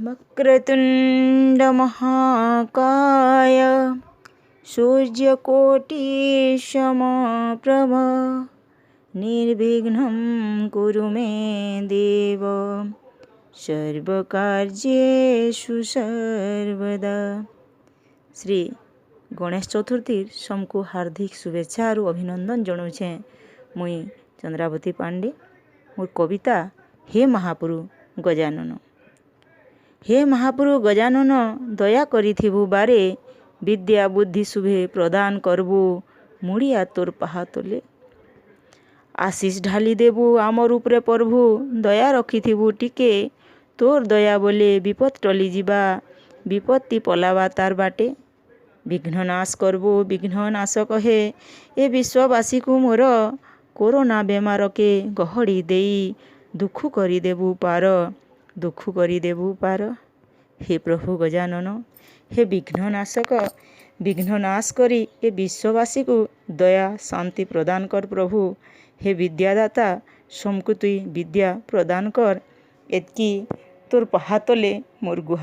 वक्रतुंड महाकाय सूर्यकोटि समप्रभ निर्विघ्नं कुरु मे देव सर्वकार्येषु सर्वदा। श्री गणेश चतुर्थी सबको हार्दिक शुभेच्छा और अभिनंदन जनाऊे। मुई चंद्रावती पांडे। मोर कविता हे महाप्रभु गजानन। हे महाप्रभु गजानन दया करिथिबु बारे विद्या बुद्धि शुभे प्रदान करबु मुड़िया तोर पाहातले। आशीष ढाली देबु आमर उपरे प्रभु दया रखिथिबु टिके तोर दया बोले विपद टली जिबा विपत्ति पलावा तार बाटे। विघ्न नाश करबु विघ्न नाशक हे ए विश्ववासी को मोर कोरोना बेमार के गहड़ी देई दुख करी देबु पार दुख करी देबु पार। हे प्रभु गजानन हे विघ्न नाशक विघ्न नाश करी ए विश्ववासी को दया शांति प्रदान कर प्रभु। हे विद्यादाता समको तुई विद्या प्रदान कर एतकी तोर पहातले मोर गुहा।